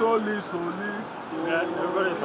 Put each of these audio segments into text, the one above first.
Solely. Yeah, everybody is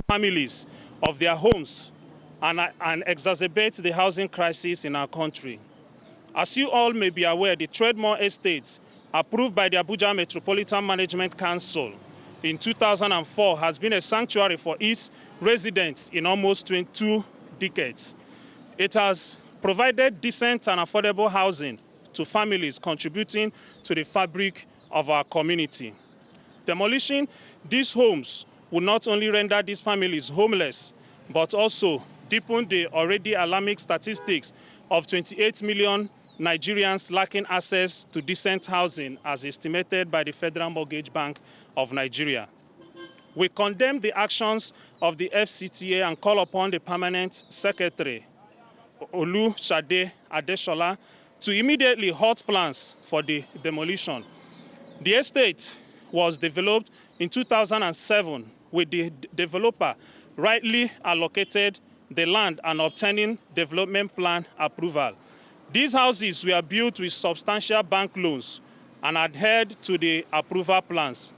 families of their homes and exacerbate the housing crisis in our country. As you all may be aware, the Trademore estate, approved by the Abuja Metropolitan Management Council in 2004, has been a sanctuary for its residents in almost 22 decades. It has provided decent and affordable housing to families, contributing to the fabric of our community. Demolishing these homes will not only render these families homeless, but also deepen the already alarming statistics of 28 million Nigerians lacking access to decent housing, as estimated by the Federal Mortgage Bank of Nigeria. We condemn the actions of the FCTA and call upon the Permanent Secretary, Olushade Adeshola, to immediately halt plans for the demolition. The estate was developed in 2007 with the developer rightly allocated the land and obtaining development plan approval. These houses were built with substantial bank loans and adhered to the approval plans.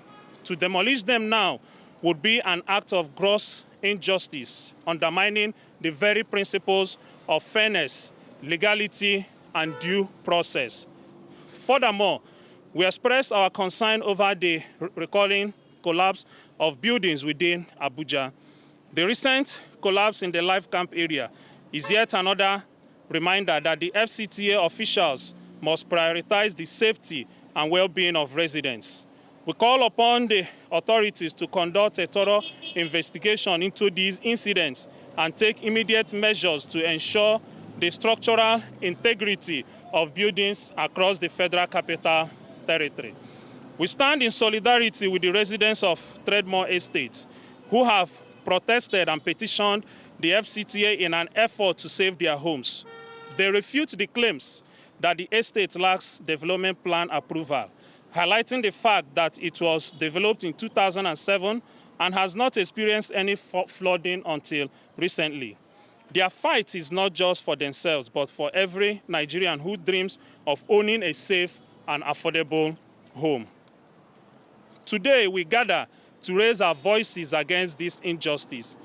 To demolish them now would be an act of gross injustice, undermining the very principles of fairness, legality, and due process. Furthermore, we express our concern over the recurring collapse of buildings within Abuja. The recent collapse in the Life Camp area is yet another reminder that the FCTA officials must prioritize the safety and well-being of residents. We call upon the authorities to conduct a thorough investigation into these incidents and take immediate measures to ensure the structural integrity of buildings across the Federal Capital Territory. We stand in solidarity with the residents of Trademore Estate who have protested and petitioned the FCTA in an effort to save their homes. They refute the claims that the estate lacks development plan approval, highlighting the fact that it was developed in 2007 and has not experienced any flooding until recently. Their fight is not just for themselves, but for every Nigerian who dreams of owning a safe and affordable home. Today, we gather to raise our voices against this injustice.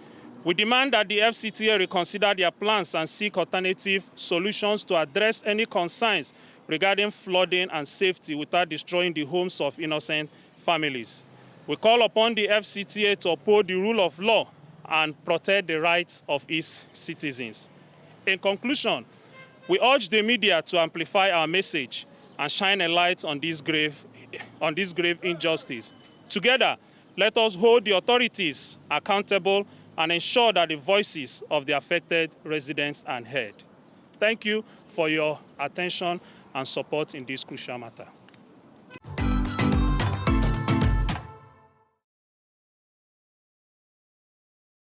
We demand that the FCTA reconsider their plans and seek alternative solutions to address any concerns regarding flooding and safety without destroying the homes of innocent families. We call upon the FCTA to uphold the rule of law and protect the rights of its citizens. In conclusion, we urge the media to amplify our message and shine a light on this grave injustice. Together, let us hold the authorities accountable and ensure that the voices of the affected residents are heard. Thank you for your attention and support in this crucial matter.